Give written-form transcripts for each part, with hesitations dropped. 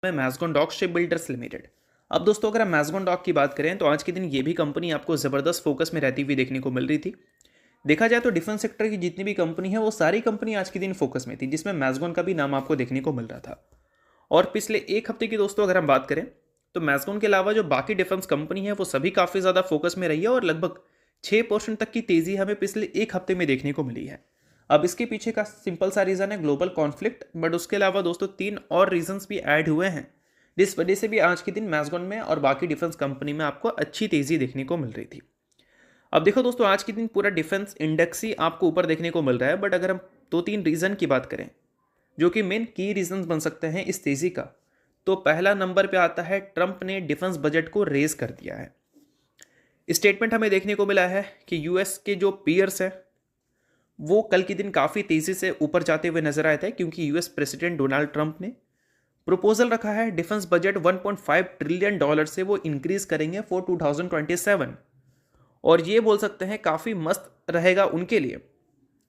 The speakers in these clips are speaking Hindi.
में मैज़गॉन डॉक शिप बिल्डर्स लिमिटेड। अब दोस्तों अगर हम मैज़गॉन डॉक की बात करें तो आज के दिन ये भी कंपनी आपको ज़बरदस्त फोकस में रहती हुई देखने को मिल रही थी। देखा जाए तो डिफेंस सेक्टर की जितनी भी कंपनी है वो सारी कंपनी आज के दिन फोकस में थी, जिसमें मैज़गॉन का भी नाम आपको देखने को मिल रहा था। और पिछले एक हफ्ते की दोस्तों अगर हम बात करें तो मैज़गॉन के अलावा जो बाकी डिफेंस कंपनी है वो सभी काफ़ी ज़्यादा फोकस में रही है और लगभग 6% तक की तेज़ी हमें पिछले एक हफ्ते में देखने को मिली है। अब इसके पीछे का सिंपल सा रीज़न है ग्लोबल कॉन्फ्लिक्ट, बट उसके अलावा दोस्तों 3 और रीजंस भी ऐड हुए हैं, जिस वजह से भी आज के दिन मैज़गॉन में और बाकी डिफेंस कंपनी में आपको अच्छी तेज़ी देखने को मिल रही थी। अब देखो दोस्तों आज के दिन पूरा डिफेंस इंडेक्स ही आपको ऊपर देखने को मिल रहा है, बट अगर हम 2-3 रीज़न की बात करें जो कि मेन की रीजंस बन सकते हैं इस तेज़ी का, तो पहला नंबर पे आता है ट्रंप ने डिफेंस बजट को रेज कर दिया है। स्टेटमेंट हमें देखने को मिला है कि यूएस के जो पीयर्स हैं वो कल के दिन काफ़ी तेज़ी से ऊपर जाते हुए नजर आए थे, क्योंकि यूएस प्रेसिडेंट डोनाल्ड ट्रंप ने प्रपोजल रखा है डिफेंस बजट 1.5 ट्रिलियन डॉलर से वो इंक्रीज करेंगे फॉर 2027। और ये बोल सकते हैं काफ़ी मस्त रहेगा उनके लिए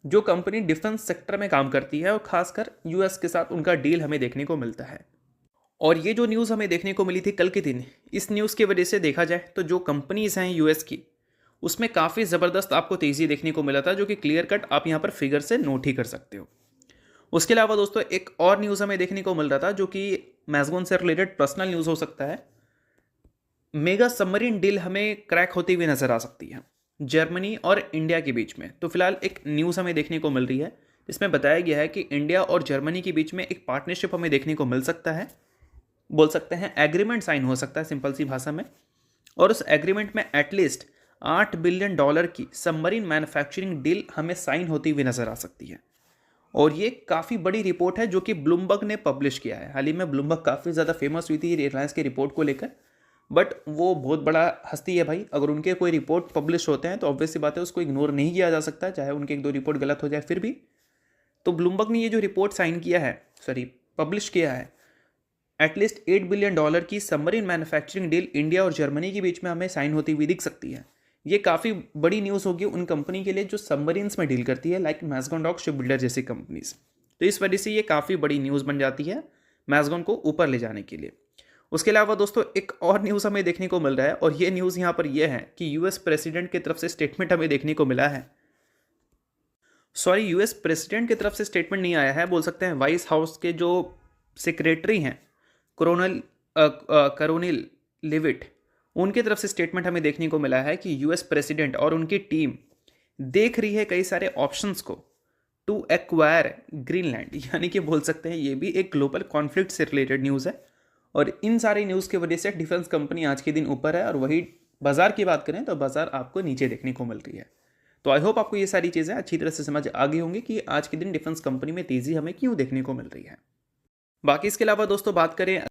जो कंपनी डिफेंस सेक्टर में काम करती है और खासकर यूएस के साथ उनका डील हमें देखने को मिलता है। और ये जो न्यूज़ हमें देखने को मिली थी कल के दिन, इस न्यूज़ की वजह से देखा जाए तो जो कंपनीज हैं यूएस की उसमें काफ़ी ज़बरदस्त आपको तेज़ी देखने को मिला था, जो कि क्लियर कट आप यहाँ पर फिगर से नोट ही कर सकते हो। उसके अलावा दोस्तों एक और न्यूज़ हमें देखने को मिल रहा था जो कि मैज़गॉन से रिलेटेड पर्सनल न्यूज़ हो सकता है। मेगा सबमरीन डील हमें क्रैक होती हुई नजर आ सकती है जर्मनी और इंडिया के बीच में। तो फिलहाल एक न्यूज़ हमें देखने को मिल रही है जिसमें बताया गया है कि इंडिया और जर्मनी के बीच में एक पार्टनरशिप हमें देखने को मिल सकता है, बोल सकते हैं एग्रीमेंट साइन हो सकता है सिंपल सी भाषा में। और उस एग्रीमेंट में एटलीस्ट $8 बिलियन की सबमरीन मैन्युफैक्चरिंग डील हमें साइन होती हुई नजर आ सकती है। और ये काफ़ी बड़ी रिपोर्ट है जो कि ब्लूमबर्ग ने पब्लिश किया है। हाल ही में ब्लूमबर्ग काफ़ी ज़्यादा फेमस हुई थी रिलायंस की रिपोर्ट को लेकर, बट वो बहुत बड़ा हस्ती है भाई। अगर उनके कोई रिपोर्ट पब्लिश होते हैं तो ऑब्वियस सी बात है उसको इग्नोर नहीं किया जा सकता, चाहे उनके 1-2 रिपोर्ट गलत हो जाए फिर भी। तो ब्लूमबर्ग ने ये जो रिपोर्ट साइन किया है, सॉरी पब्लिश किया है, एटलीस्ट $8 बिलियन की सबमरीन मैन्युफैक्चरिंग डील इंडिया और जर्मनी के बीच में हमें साइन होती हुई दिख सकती है। ये काफ़ी बड़ी न्यूज़ होगी उन कंपनी के लिए जो सबमरीन्स में डील करती है, लाइक मैज़गॉन डॉक शिप बिल्डर जैसी कंपनीज। तो इस वजह से ये काफ़ी बड़ी न्यूज़ बन जाती है मैज़गॉन को ऊपर ले जाने के लिए। उसके अलावा दोस्तों एक और न्यूज़ हमें देखने को मिल रहा है, और ये न्यूज़ यहाँ पर यह है कि यूएस प्रेसिडेंट की तरफ से स्टेटमेंट हमें देखने को मिला है। सॉरी, यूएस प्रेसिडेंट की तरफ से स्टेटमेंट नहीं आया है, बोल सकते हैं वाइस हाउस के जो सेक्रेटरी हैं करोनिल लिविट, उनकी तरफ से स्टेटमेंट हमें देखने को मिला है कि यूएस प्रेसिडेंट और उनकी टीम देख रही है कई सारे ऑप्शंस को टू एक्वायर ग्रीनलैंड। यानी कि बोल सकते हैं ये भी एक ग्लोबल कॉन्फ्लिक्ट से रिलेटेड न्यूज़ है। और इन सारी न्यूज़ की वजह से डिफेंस कंपनी आज के दिन ऊपर है, और वही बाजार की बात करें तो बाजार आपको नीचे देखने को मिल रही है। तो आई होप आपको ये सारी चीज़ें अच्छी तरह से समझ आ गई होंगी कि आज के दिन डिफेंस कंपनी में तेज़ी हमें क्यों देखने को मिल रही है। बाकी इसके अलावा दोस्तों बात करें